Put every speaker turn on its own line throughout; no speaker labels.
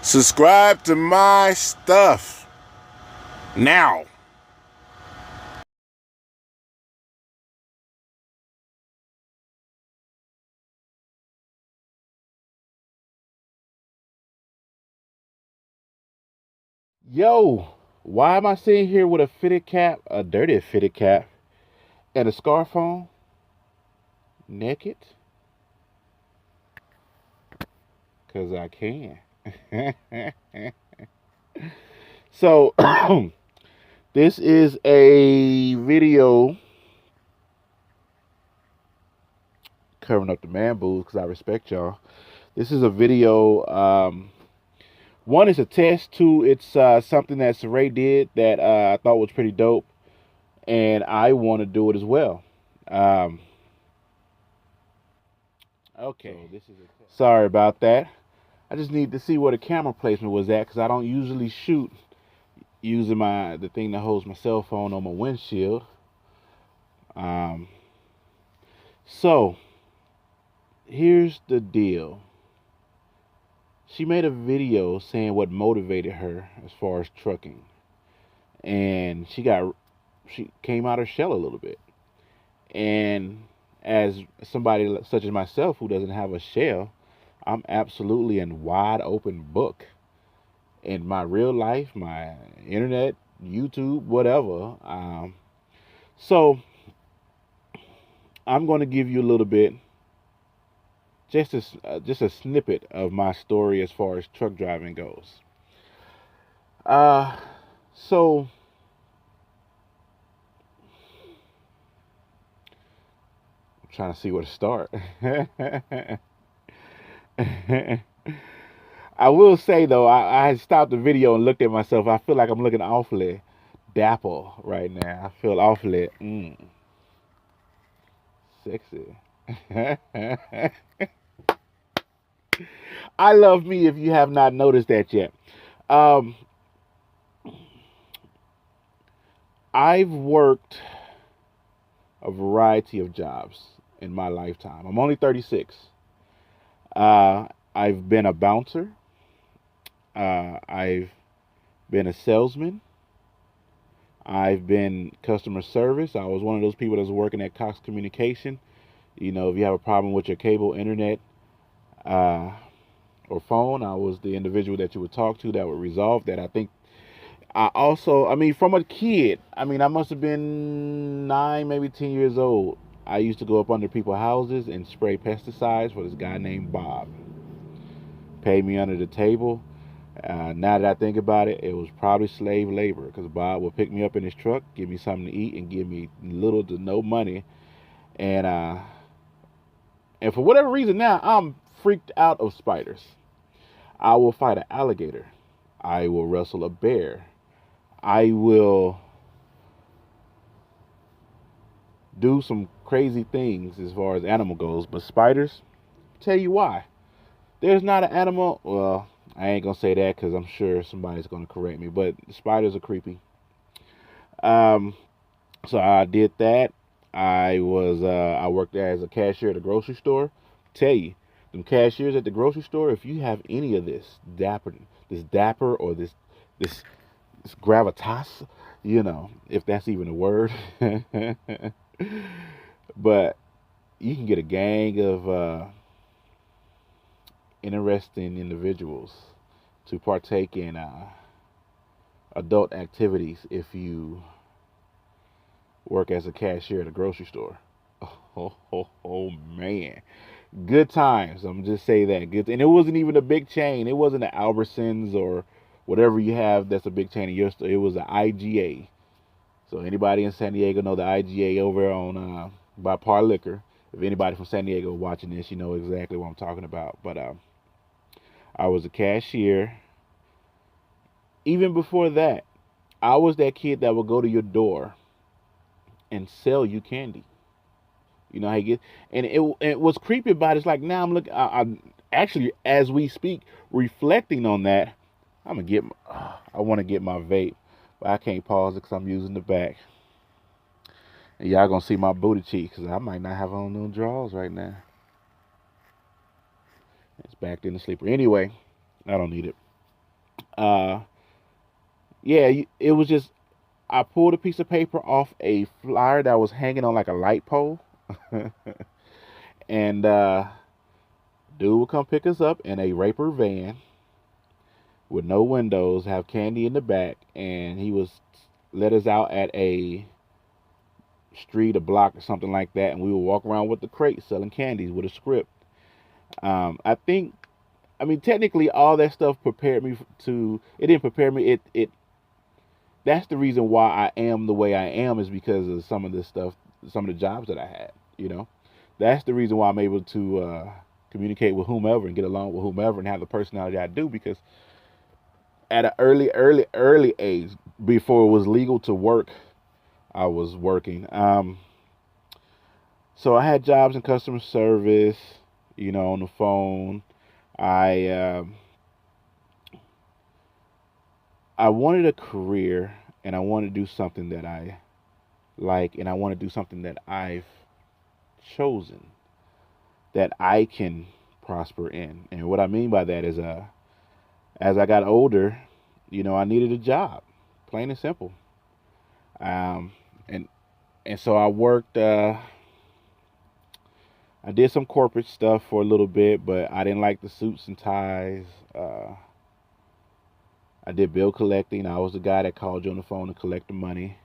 Subscribe to my stuff now.
Yo, why am I sitting here with a fitted cap, a dirty fitted cap, and a scarf on, naked? Because I can. So, this is a video covering up the man boobs because I respect y'all. This is a video. One is a test. Two, it's something that Saray did that I thought was pretty dope, and I want to do it as well. Um, okay. So this is a test. Sorry about that. I just need to see where the camera placement was at because I don't usually shoot using the thing that holds my cell phone on my windshield. Um, so here's the deal. She made a video saying what motivated her as far as trucking, and she came out her shell a little bit. And as somebody such as myself who doesn't have a shell, I'm absolutely in wide open book in my real life, my internet, YouTube, whatever. So I'm going to give you a little bit, just a snippet of my story as far as truck driving goes. Uh, so I'm trying to see where to start. I will say though, I stopped the video and looked at myself. I feel like I'm looking awfully dapple right now. I feel awfully sexy. I love me if you have not noticed that yet. Um, I've worked a variety of jobs in my lifetime. I'm only 36. I've been a bouncer. I've been a salesman. I've been customer service. I was one of those people that was working at Cox Communication. You know, if you have a problem with your cable, internet, uh, or phone, I was the individual that you would talk to that would resolve that. I mean, from a kid, I mean, I must have been 9, maybe 10 years old. I used to go up under people's houses and spray pesticides for this guy named Bob. Paid me under the table. Now that I think about it, it was probably slave labor because Bob would pick me up in his truck, give me something to eat, and give me little to no money. And uh, and for whatever reason, now I'm freaked out of spiders. I will fight an alligator. I will wrestle a bear. I will do some crazy things as far as animal goes. But spiders, tell you why. There's not an animal. Well, I ain't gonna say that because I'm sure somebody's gonna correct me. But spiders are creepy. Um, so I did that. I worked as a cashier at a grocery store. Tell you, them cashiers at the grocery store, if you have any of this dapper or this this gravitas, you know, if that's even a word. But you can get a gang of interesting individuals to partake in adult activities if you work as a cashier at a grocery store. Oh, man, good times. I'm just say that good, and it wasn't even a big chain. It wasn't an Albertsons or whatever you have that's a big chain in your store. It was an IGA. So anybody in San Diego know the IGA over on by Par Liquor. If anybody from San Diego watching this, you know exactly what I'm talking about. But I was a cashier. Even before that, I was that kid that would go to your door and sell you candy. You know how you get, and it was creepy about it. It's like now I'm looking. I'm actually, as we speak, reflecting on that. I'm gonna get. I want to get my vape, but I can't pause it because I'm using the back. And y'all gonna see my booty cheeks because I might not have on no drawers right now. It's backed in the sleeper. Anyway, I don't need it. Uh, yeah, it was just I pulled a piece of paper off a flyer that was hanging on like a light pole, and dude would come pick us up in a raper van with no windows, have candy in the back, and he was let us out at a street, a block, or something like that, and we would walk around with the crate selling candies with a script. I think, I mean, technically, all that stuff prepared me to. It didn't prepare me. It. That's the reason why I am the way I am is because of some of this stuff, some of the jobs that I had. You know, that's the reason why I'm able to communicate with whomever and get along with whomever and have the personality I do because at an early age, before it was legal to work, I was working. So I had jobs in customer service, you know, on the phone. I I wanted a career, and I wanted to do something that I like, and I want to do something that I've chosen that I can prosper in. And what I mean by that is, as I got older, you know, I needed a job, plain and simple. Um, and and so I worked. I did some corporate stuff for a little bit, but I didn't like the suits and ties. Uh, I did bill collecting. I was the guy that called you on the phone to collect the money,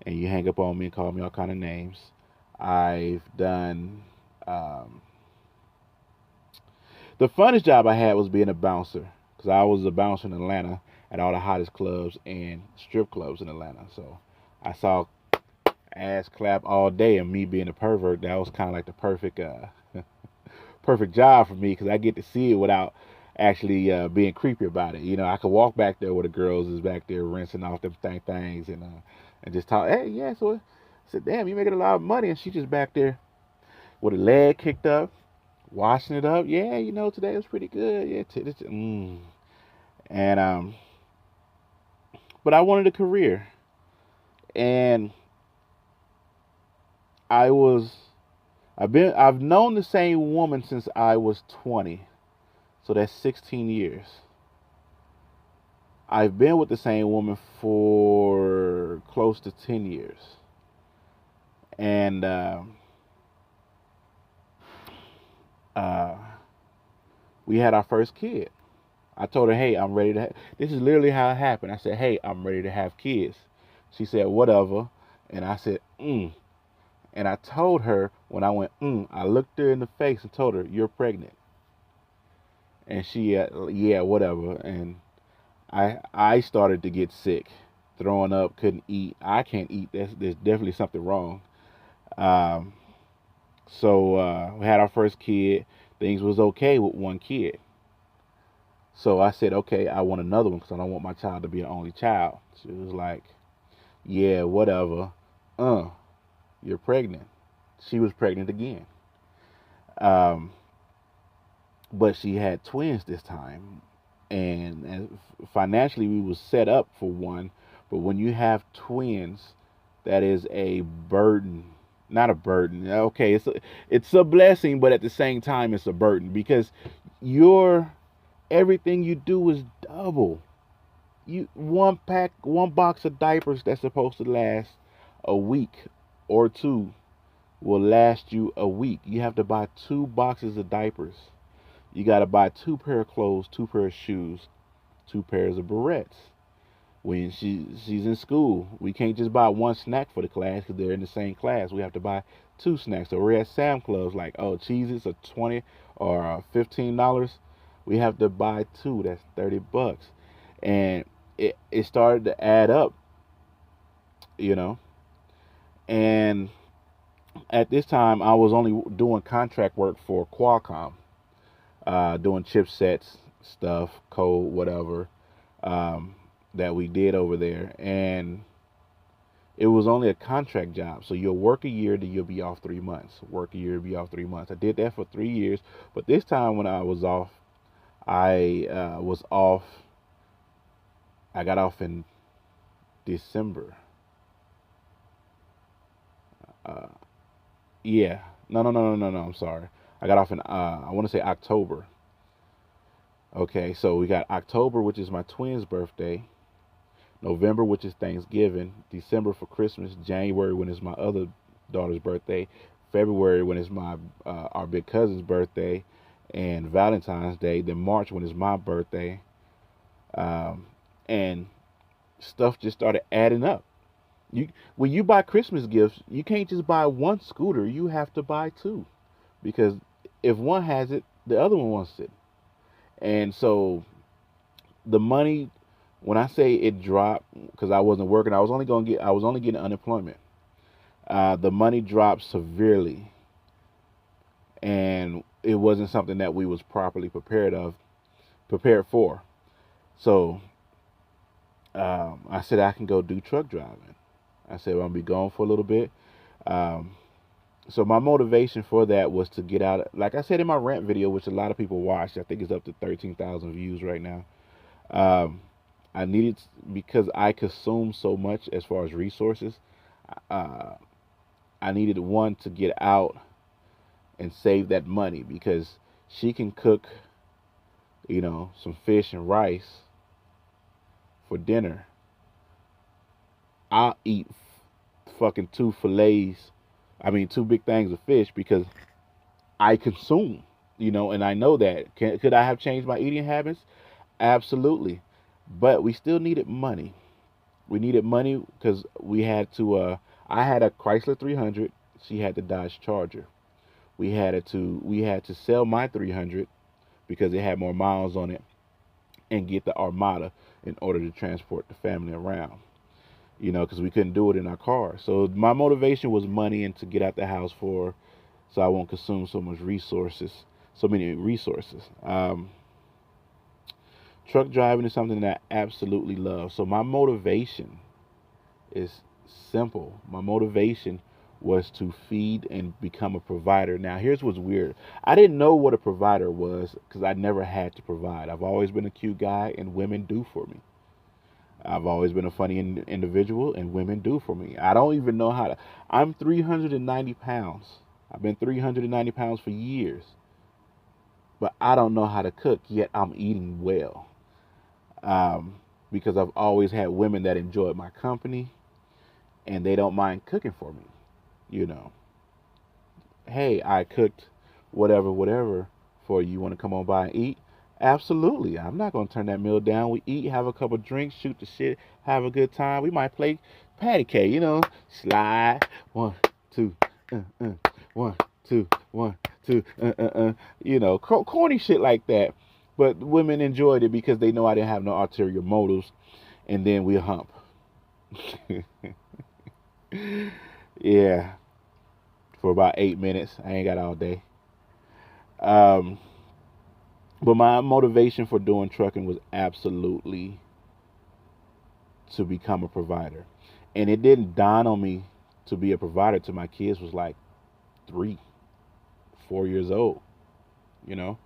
and you hang up on me and call me all kind of names. I've done. Um, the funnest job I had was being a bouncer because I was a bouncer in Atlanta at all the hottest clubs and strip clubs in Atlanta. So I saw ass clap all day, and me being a pervert, that was kind of like the perfect job for me because I get to see it without actually being creepy about it. You know, I could walk back there where the girls is back there rinsing off them things and just talk. Hey, yeah. So I said, damn, you making a lot of money, and she just back there with a leg kicked up, washing it up. Yeah, you know, today was pretty good. Yeah, and but I wanted a career, and I was. I've known the same woman since I was 20. So that's 16 years. I've been with the same woman for close to 10 years. And uh, we had our first kid. I told her, hey, I'm ready to this is literally how it happened. I said, hey, I'm ready to have kids. She said, whatever. And I said, And I told her when I went, I looked her in the face and told her, you're pregnant. And she, yeah, whatever. And I started to get sick, throwing up, couldn't eat. I can't eat. There's definitely something wrong. Um, so we had our first kid. Things was okay with one kid. So I said, okay, I want another one because I don't want my child to be an only child. She was like, yeah, whatever. Uh, you're pregnant. She was pregnant again. Um, but she had twins this time, and financially we was set up for one, but when you have twins, that is a burden. Not a burden. Okay, it's a blessing, but at the same time it's a burden because your everything you do is double. You one box of diapers that's supposed to last a week or two will last you a week. You have to buy two boxes of diapers. You got to buy two pair of clothes, two pair of shoes, two pairs of barrettes. When she's in school, we can't just buy one snack for the class because they're in the same class. We have to buy two snacks. So we're at Sam Clubs, like, oh, Cheez-Its are 20 or $15. We have to buy two. That's $30. And it started to add up, you know. And at this time, I was only doing contract work for Qualcomm, doing chipsets, stuff, code, whatever, that we did over there. And it was only a contract job. So you'll work a year, then you'll be off 3 months. Work a year, be off 3 months. I did that for 3 years. But this time when I was off, I was off. I got off in December. Uh, yeah. No. I'm sorry. I got off in, I want to say October. Okay, so we got October, which is my twin's birthday. November, which is Thanksgiving. December for Christmas. January, when it's my other daughter's birthday. February, when it's my our big cousin's birthday, and Valentine's Day. Then March, when it's my birthday. Um, and stuff just started adding up. You when you buy Christmas gifts, you can't just buy one scooter. You have to buy two because if one has it, the other one wants it. And so the money, when I say it dropped, because I wasn't working, I was only getting unemployment. The money dropped severely, and it wasn't something that we was properly prepared for. So I said I can go do truck driving. I said well, I'm gonna be gone for a little bit. Um, so my motivation for that was to get out. Like I said in my rant video, which a lot of people watched, I think it's up to 13,000 views right now. Um, I needed because I consume so much as far as resources. Uh, I needed one to get out and save that money because she can cook, some fish and rice for dinner. I'll eat fucking two fillets. I mean, two big things of fish because I consume, and I know that. Could I have changed my eating habits? Absolutely. But we still needed money. We needed money because we had to. I had a Chrysler 300. She had the Dodge Charger. We had to sell my 300 because it had more miles on it and get the Armada in order to transport the family around. Because we couldn't do it in our car. So my motivation was money and to get out the house so I won't consume so many resources. Truck driving is something that I absolutely love. So my motivation is simple. My motivation was to feed and become a provider. Now, here's what's weird. I didn't know what a provider was because I never had to provide. I've always been a cute guy, and women do for me. I've always been a funny individual, and women do for me. I don't even know how to. I'm 390 pounds. I've been 390 pounds for years, but I don't know how to cook, yet I'm eating well. Um, because I've always had women that enjoyed my company, and they don't mind cooking for me. You know, hey, I cooked whatever for you. You want to come on by and eat? Absolutely. I'm not going to turn that meal down. We eat, have a couple drinks, shoot the shit, have a good time. We might play patty cake, slide. One, two, uh. One, two, one, two, corny shit like that. But women enjoyed it because they know I didn't have no ulterior motives. And then we hump. Yeah. For about 8 minutes. I ain't got all day. Um, but my motivation for doing trucking was absolutely to become a provider. And it didn't dawn on me to be a provider till my kids was like 3, 4 years old. You know,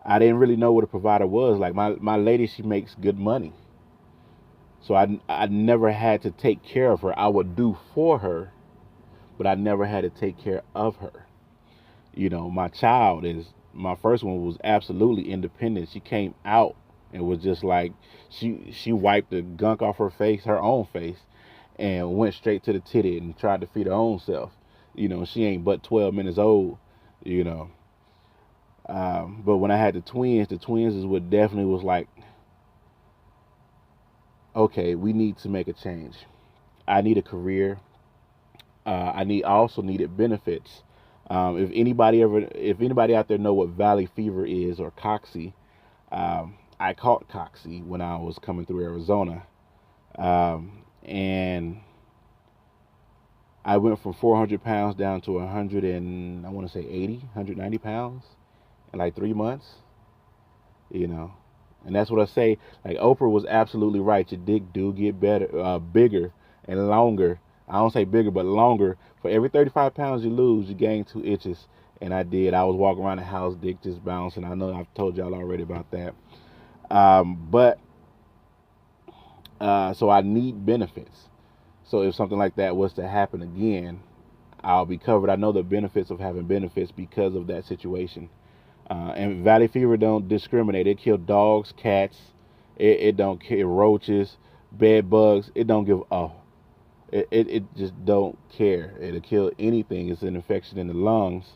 I didn't really know what a provider was. Like my lady, she makes good money. So I never had to take care of her. I would do for her, but I never had to take care of her. My first one was absolutely independent. She came out and was just like she wiped the gunk off her own face, and went straight to the titty and tried to feed her own self. She ain't but 12 minutes old. You know, but when I had the twins is what definitely was like, okay, we need to make a change. I need a career. I also needed benefits. If anybody out there know what valley fever is or coxy, I caught coxy when I was coming through Arizona, and I went from 400 pounds down to 100 and I want to say 80, 190 pounds in like 3 months. You know, and that's what I say. Like Oprah was absolutely right. Your dick do get better, bigger and longer. I don't say bigger, but longer. For every 35 pounds you lose, you gain 2 inches. And I did. I was walking around the house, dick just bouncing. I know I've told y'all already about that. But so I need benefits. So if something like that was to happen again, I'll be covered. I know the benefits of having benefits because of that situation. And valley fever don't discriminate. It kill dogs, cats. It don't kill roaches, bed bugs. It don't give a. It just don't care. It'll kill anything. It's an infection in the lungs,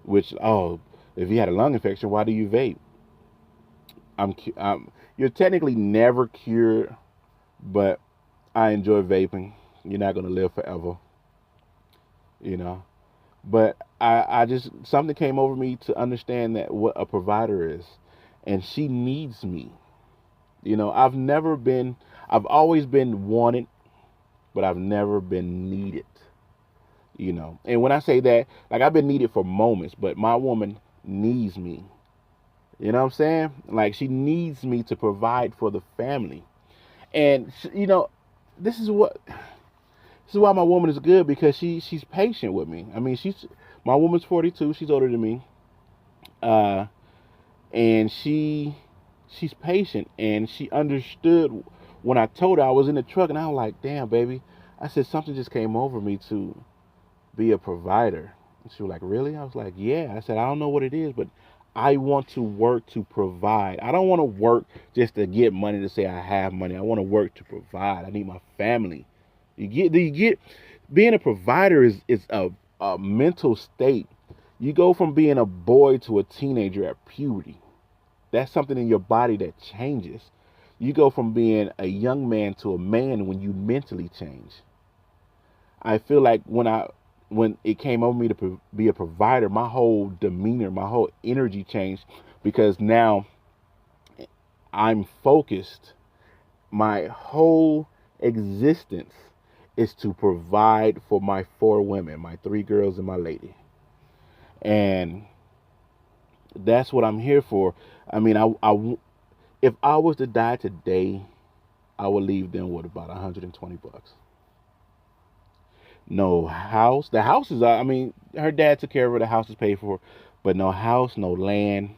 which if you had a lung infection, why do you vape? You're technically never cured, but I enjoy vaping. You're not gonna live forever, you know. But I just something came over me to understand that what a provider is, and she needs me. I've always been wanted, but I've never been needed. And when I say that, like I've been needed for moments, but my woman needs me. You know what I'm saying? Like she needs me to provide for the family, and this is what this is why my woman is good because she's patient with me. I mean, my woman's 42. She's older than me, uh, and she's patient and she understood when I told her I was in the truck and I was like, damn, baby. I said something just came over me to be a provider. And she was like, really? I was like, yeah. I said, I don't know what it is, but I want to work to provide. I don't want to work just to get money to say I have money. I want to work to provide. I need my family. Do you get being a provider is a mental state. You go from being a boy to a teenager at puberty. That's something in your body that changes. You go from being a young man to a man when you mentally change. I feel like when it came over me to be a provider, my whole demeanor, my whole energy changed because now I'm focused. My whole existence is to provide for my four women, my three girls and my lady. And that's what I'm here for. I mean, if I was to die today, I would leave them with about $120. No house. The house is, I mean, her dad took care of her. The house is paid for, but no house, no land,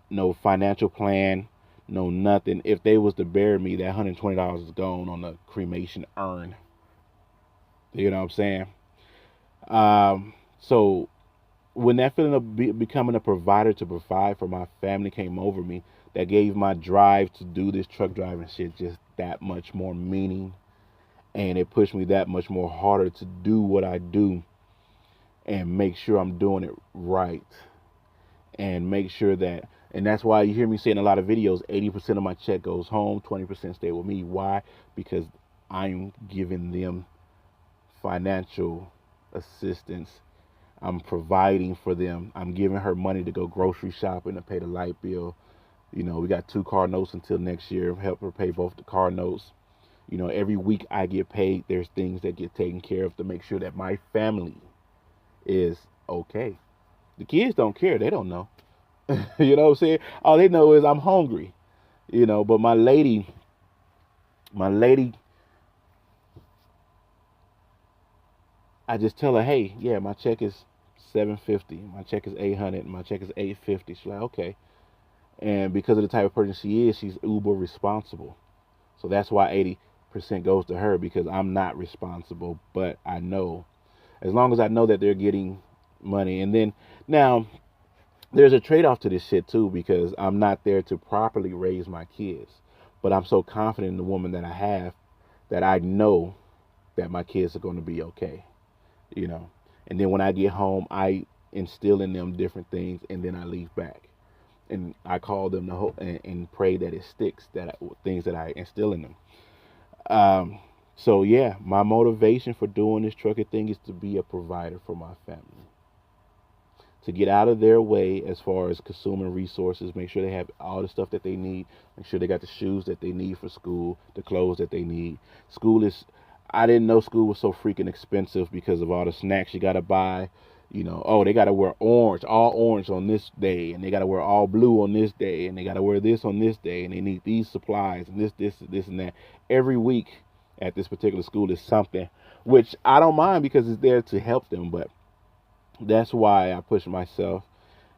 no financial plan, no nothing. If they was to bury me, that $120 is gone on the cremation urn. You know what I'm saying? So when that feeling of becoming a provider to provide for my family came over me, that gave my drive to do this truck driving shit just that much more meaning, and it pushed me that much more harder to do what I do and make sure I'm doing it right and make sure that. And that's why you hear me say in a lot of videos 80% of my check goes home, 20% stay with me. Why? Because I'm giving them financial assistance. I'm providing for them. I'm giving her money to go grocery shopping to pay the light bill. We got 2 car notes until next year. Help her pay both the car notes. Every week I get paid, there's things that get taken care of to make sure that my family is okay. The kids don't care. They don't know. You know what I'm saying? All they know is I'm hungry. But my lady, I just tell her, hey, yeah, my check is 750, my check is 800, my check is 850. She's like, okay. And because of the type of person she is, she's uber responsible. So that's why 80% goes to her because I'm not responsible. But I know, as long as I know that they're getting money, and then now there's a trade-off to this shit too because I'm not there to properly raise my kids. But I'm so confident in the woman that I have that I know that my kids are going to be okay. you know. And then when I get home, I instill in them different things, and then I leave back, and I call them the whole and pray that it sticks, things that I instill in them. So yeah, my motivation for doing this trucker thing is to be a provider for my family, to get out of their way as far as consuming resources, make sure they have all the stuff that they need, make sure they got the shoes that they need for school, the clothes that they need. School is, I didn't know school was so freaking expensive because of all the snacks you got to buy. Oh, they got to wear orange, all orange on this day, and they got to wear all blue on this day, and they got to wear this on this day, and they need these supplies, and this, and that. Every week at this particular school is something, which I don't mind because it's there to help them, but that's why I push myself,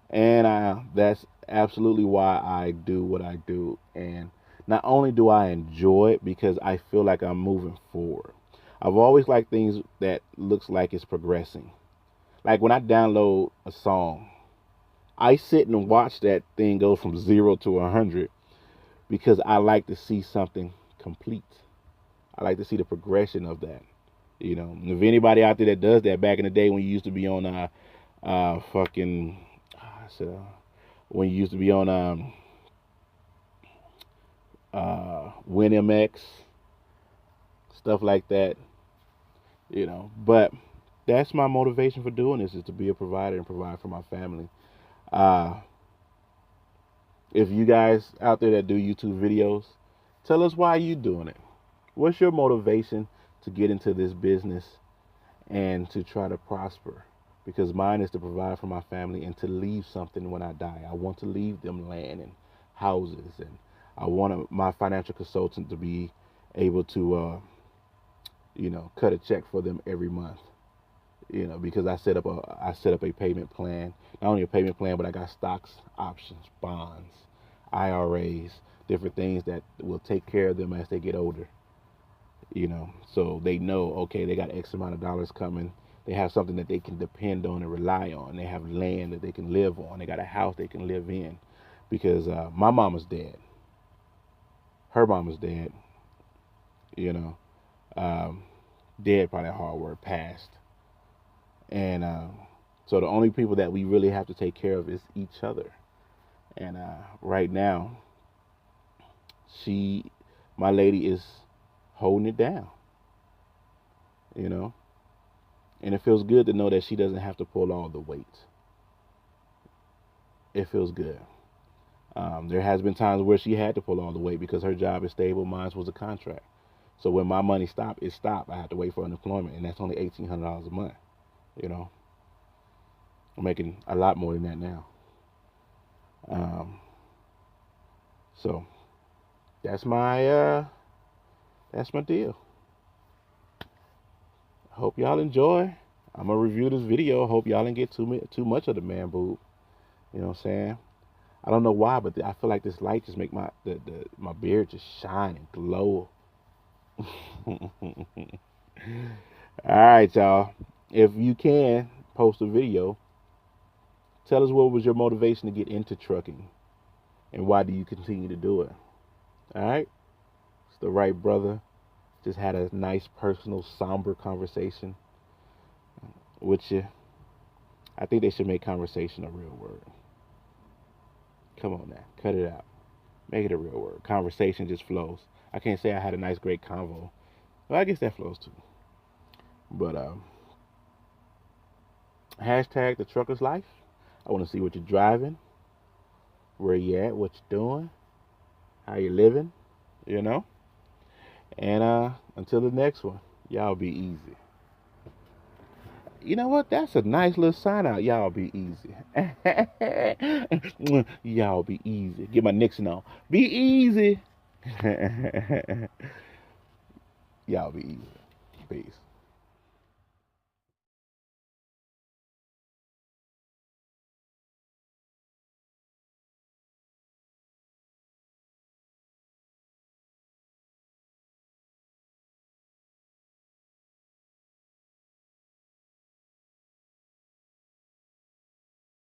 and that's absolutely why I do what I do. And not only do I enjoy it because I feel like I'm moving forward. I've always liked things that looks like it's progressing. Like when I download a song, I sit and watch that thing go from 0 to 100 because I like to see something complete. I like to see the progression of that. You know, if anybody out there that does that back in the day when you used to be on fucking when you used to be on WinMX, stuff like that, you know. But that's my motivation for doing this, is to be a provider and provide for my family. Uh, if you guys out there that do YouTube videos, tell us why you doing it. What's your motivation to get into this business and to try to prosper? Because mine is to provide for my family and to leave something when I die. I want to leave them land and houses, and I want my financial consultant to be able to, cut a check for them every month. You know, because I set up a payment plan. Not only a payment plan, but I got stocks, options, bonds, IRAs, different things that will take care of them as they get older. You know, so they know, okay, they got X amount of dollars coming. They have something that they can depend on and rely on. They have land that they can live on. They got a house they can live in. Because my mama's dead. Her mama's dead. You know, dead, probably a hard word, passed. And so the only people that we really have to take care of is each other. And right now, my lady is holding it down. You know, and it feels good to know that she doesn't have to pull all the weight. It feels good. There has been times where she had to pull all the weight because her job is stable. Mine was a contract. So when my money stopped, it stopped. I had to wait for unemployment, and that's only $1,800 a month. You know, I'm making a lot more than that now. So that's my deal. Hope y'all enjoy. I'm gonna review this video. Hope y'all didn't get too much of the man boob. You know what I'm saying? I don't know why, but I feel like this light just make my beard just shine and glow. All right, y'all. If you can post a video, tell us what was your motivation to get into trucking, and why do you continue to do it? All right. It's the Therightbrotha. Just had a nice, personal, somber conversation with you. I think they should make conversation a real word. Come on now, cut it out. Make it a real word. Conversation just flows. I can't say I had a nice, great convo. Well, I guess that flows too. But hashtag the trucker's life. I want to see what you're driving, where you at, what you're doing, how you living, you know. And until the next one, y'all be easy. You know what? That's a nice little sign out. Y'all be easy. Y'all be easy. Get my Nixon on. Be easy. Y'all be easy. Peace.